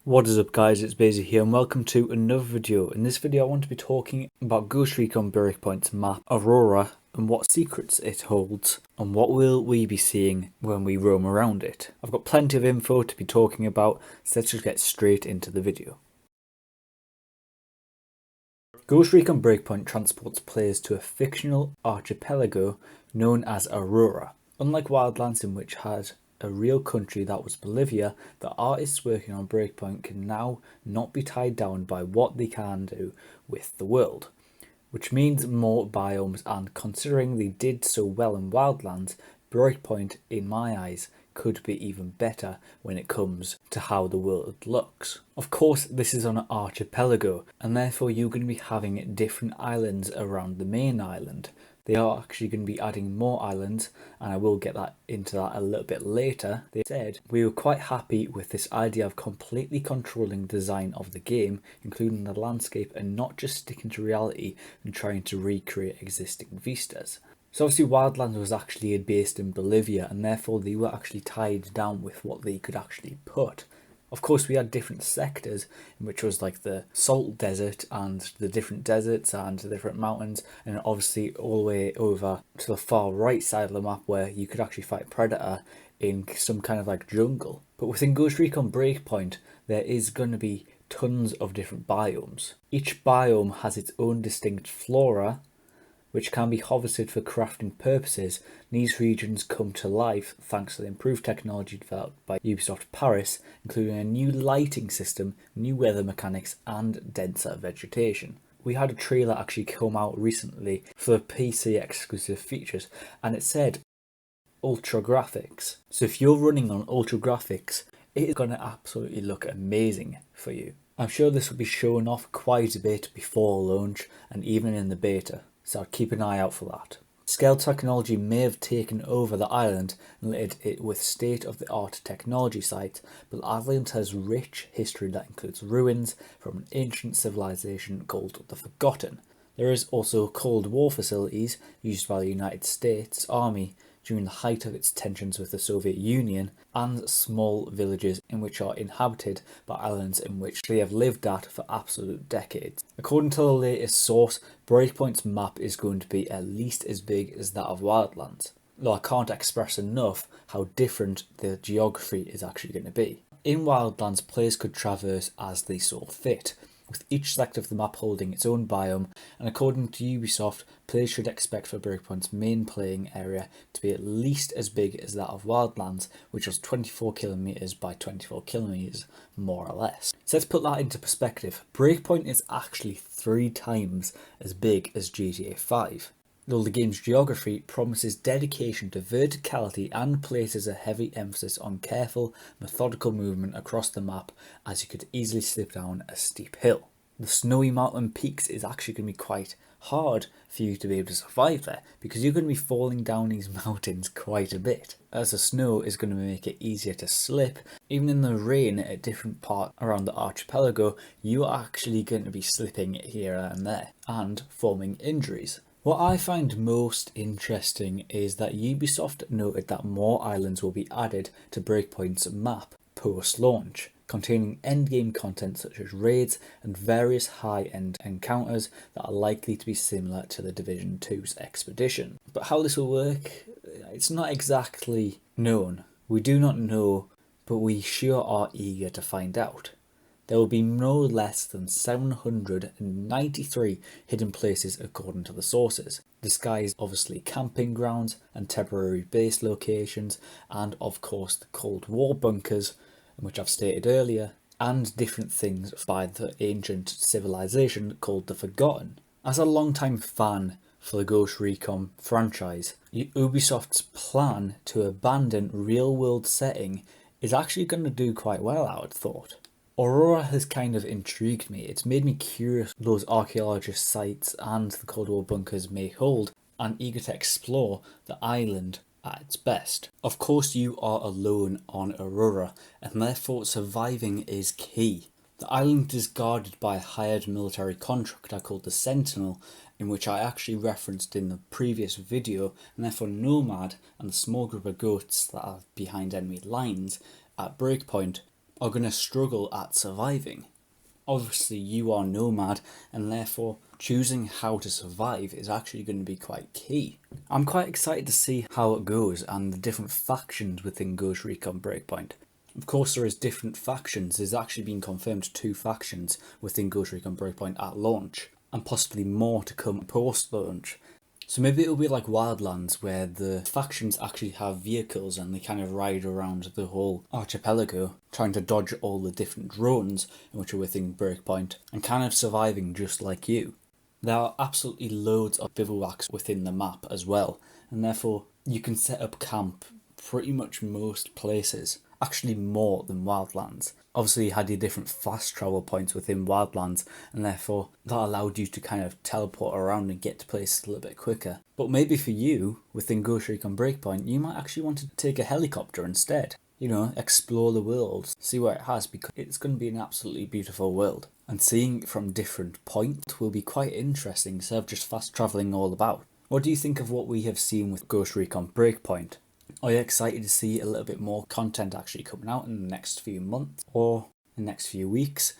What is up guys, it's BAYZY here and welcome to another video. In this video I want to be talking about Recon Breakpoint's map Aurora and what secrets it holds and what will we be seeing when we roam around it. I've got plenty of info to be talking about, so let's just get straight into the video. Recon Breakpoint transports players to a fictional archipelago known as Aurora. Unlike Wildlands, in which had a real country that was Bolivia, the artists working on Breakpoint can now not be tied down by what they can do with the world, which means more biomes, and considering they did so well in Wildlands, Breakpoint, in my eyes, could be even better when it comes to how the world looks. Of course, this is on an archipelago, and therefore you're going to be having different islands around the main island. They are actually going to be adding more islands, and I will get into that a little bit later. They said we were quite happy with this idea of completely controlling the design of the game, including the landscape, and not just sticking to reality and trying to recreate existing vistas. So obviously Wildlands was actually based in Bolivia, and therefore they were actually tied down with what they could actually put. Of course, we had different sectors, which was like the salt desert and the different deserts and the different mountains, and obviously all the way over to the far right side of the map where you could actually fight Predator in some kind of like jungle. But within Recon Breakpoint, there is going to be tons of different biomes. Each biome has its own distinct flora, which can be harvested for crafting purposes. These regions come to life thanks to the improved technology developed by UBISOFT Paris, including a new lighting system, new weather mechanics, and denser vegetation. We had a trailer actually come out recently for the PC exclusive features, and it said ultra graphics. So if you're running on ultra graphics, it is going to absolutely look amazing for you. I'm sure this will be shown off quite a bit before launch and even in the beta, so keep an eye out for that. Scale technology may have taken over the island and littered it with state-of-the-art technology sites, but the island has rich history that includes ruins from an ancient civilization called the Forgotten. There is also Cold War facilities used by the United States Army during the height of its tensions with the Soviet Union, and small villages in which are inhabited by islands in which they have lived at for absolute decades. According to the latest source, Breakpoint's map is going to be at least as big as that of Wildlands, though I can't express enough how different the geography is actually going to be. In Wildlands, players could traverse as they saw fit, with each sector of the map holding its own biome, and according to Ubisoft, players should expect for Breakpoint's main playing area to be at least as big as that of Wildlands, which was 24 kilometers by 24 kilometers, more or less. So let's put that into perspective. Breakpoint is actually 3 times as big as GTA 5. Though the game's geography promises dedication to verticality and places a heavy emphasis on careful, methodical movement across the map, as you could easily slip down a steep hill. The snowy mountain peaks is actually going to be quite hard for you to be able to survive there, because you're going to be falling down these mountains quite a bit, as the snow is going to make it easier to slip. Even in the rain at different parts around the archipelago, you are actually going to be slipping here and there and forming injuries. What I find most interesting is that Ubisoft noted that more islands will be added to Breakpoint's map post-launch, containing endgame content such as raids and various high-end encounters that are likely to be similar to the Division 2's expedition. But how this will work, it's not exactly known. We do not know, but we sure are eager to find out. There will be no less than 793 hidden places according to the sources, disguised obviously camping grounds and temporary base locations, and of course the Cold War bunkers, which I've stated earlier, and different things by the ancient civilization called the Forgotten. As a long-time fan for the Ghost Recon franchise, Ubisoft's plan to abandon real-world setting is actually going to do quite well, I would have thought. Aurora has kind of intrigued me. It's made me curious what those archaeologist sites and the Cold War bunkers may hold, and eager to explore the island at its best. Of course, you are alone on Aurora, and therefore surviving is key. The island is guarded by a hired military contractor called the Sentinel, in which I actually referenced in the previous video, and therefore Nomad and the small group of ghosts that are behind enemy lines at Breakpoint are going to struggle at surviving. Obviously you are Nomad, and therefore choosing how to survive is actually going to be quite key. I'm quite excited to see how it goes and the different factions within Ghost Recon Breakpoint. Of course there is different factions. There's actually been confirmed 2 factions within Ghost Recon Breakpoint at launch, and possibly more to come post launch. So maybe it'll be like Wildlands, where the factions actually have vehicles and they kind of ride around the whole archipelago, trying to dodge all the different drones which are within Breakpoint, and kind of surviving just like you. There are absolutely loads of bivouacs within the map as well, and therefore you can set up camp pretty much most places. Actually more than Wildlands. Obviously you had your different fast travel points within Wildlands, and therefore that allowed you to kind of teleport around and get to places a little bit quicker. But maybe for you, within Ghost Recon Breakpoint, you might actually want to take a helicopter instead. You know, explore the world, see what it has, because it's going to be an absolutely beautiful world. And seeing it from different points will be quite interesting instead of just fast travelling all about. What do you think of what we have seen with Ghost Recon Breakpoint? Are you excited to see a little bit more content actually coming out in the next few months or the next few weeks?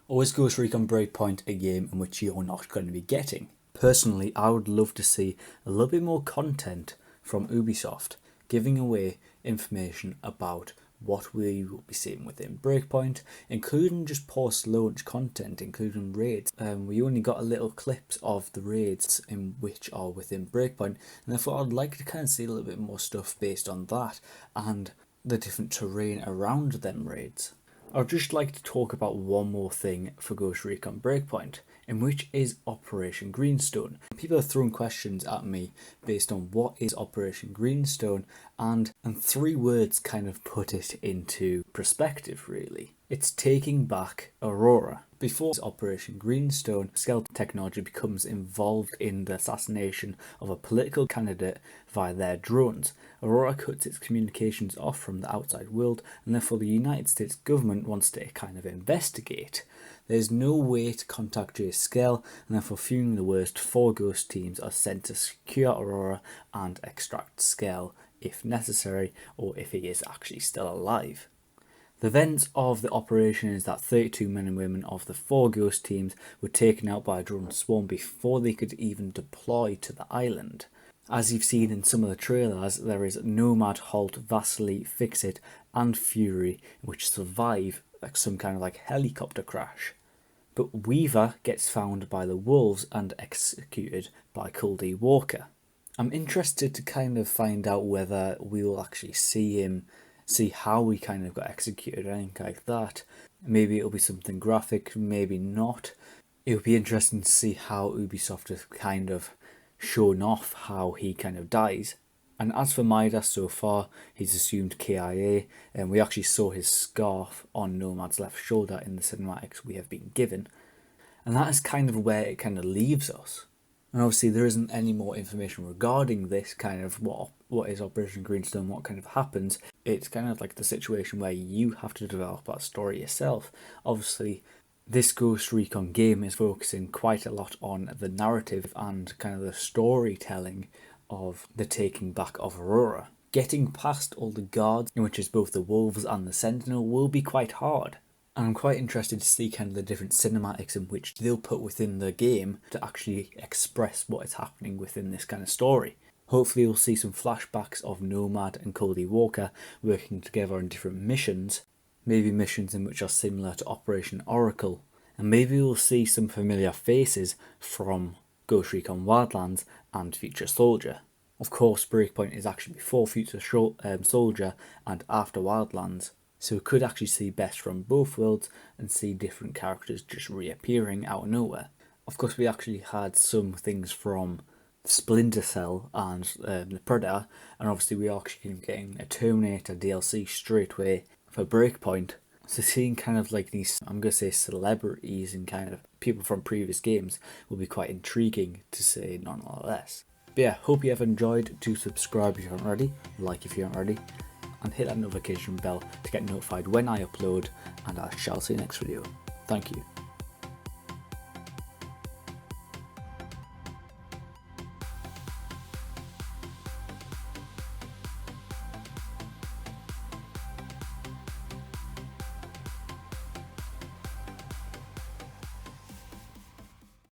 Or is Ghost Recon Breakpoint a game in which you're not going to be getting? Personally, I would love to see a little bit more content from Ubisoft, giving away information about what we will be seeing within Breakpoint, including just post-launch content, including raids. We only got a little clips of the raids in which are within Breakpoint, and therefore I'd like to kind of see a little bit more stuff based on that and the different terrain around them raids. I'd just like to talk about one more thing for Ghost Recon Breakpoint, in which is Operation Greenstone. People are throwing questions at me based on what is Operation Greenstone, and 3 words kind of put it into perspective really. It's taking back Aurora. Before Operation Greenstone, stealth technology becomes involved in the assassination of a political candidate via their drones. Aurora cuts its communications off from the outside world, and therefore the United States government wants to kind of investigate. There's no way to contact JScale, and therefore fearing the worst, 4 ghost teams are sent to secure Aurora and extract Scale if necessary, or if he is actually still alive. The events of the operation is that 32 men and women of the 4 ghost teams were taken out by a drone swarm before they could even deploy to the island. As you've seen in some of the trailers, there is Nomad, Halt, Vasily, Fixit and Fury, which survive some kind of like helicopter crash. But Weaver gets found by the wolves and executed by Cold Walker. I'm interested to kind of find out whether we will actually see him, see how he kind of got executed or anything like that. Maybe it'll be something graphic, maybe not. It'll be interesting to see how Ubisoft have kind of shown off how he kind of dies. And as for Midas, so far he's assumed KIA, and we actually saw his scarf on Nomad's left shoulder in the cinematics we have been given. And that is kind of where it kind of leaves us. And obviously there isn't any more information regarding this kind of what is Operation Greenstone, what kind of happens. It's kind of like the situation where you have to develop that story yourself. Obviously this Ghost Recon game is focusing quite a lot on the narrative and kind of the storytelling of the taking back of Aurora. Getting past all the guards, in which is both the wolves and the sentinel, will be quite hard. And I'm quite interested to see kind of the different cinematics in which they'll put within the game to actually express what is happening within this kind of story. Hopefully we'll see some flashbacks of Nomad and Cold Walker working together on different missions, maybe missions in which are similar to Operation Oracle, and maybe we'll see some familiar faces from Ghost Recon Wildlands and Future Soldier. Of course, Breakpoint is actually before Future Soldier and after Wildlands, so we could actually see best from both worlds and see different characters just reappearing out of nowhere. Of course, we actually had some things from Splinter Cell and the Predator, and obviously we are actually getting a Terminator DLC straight away for Breakpoint. So seeing kind of like these, I'm going to say celebrities and kind of people from previous games will be quite intriguing to say nonetheless. But yeah, hope you have enjoyed. Do subscribe if you haven't already, like if you haven't already, and hit that notification bell to get notified when I upload, and I shall see you next video. Thank you.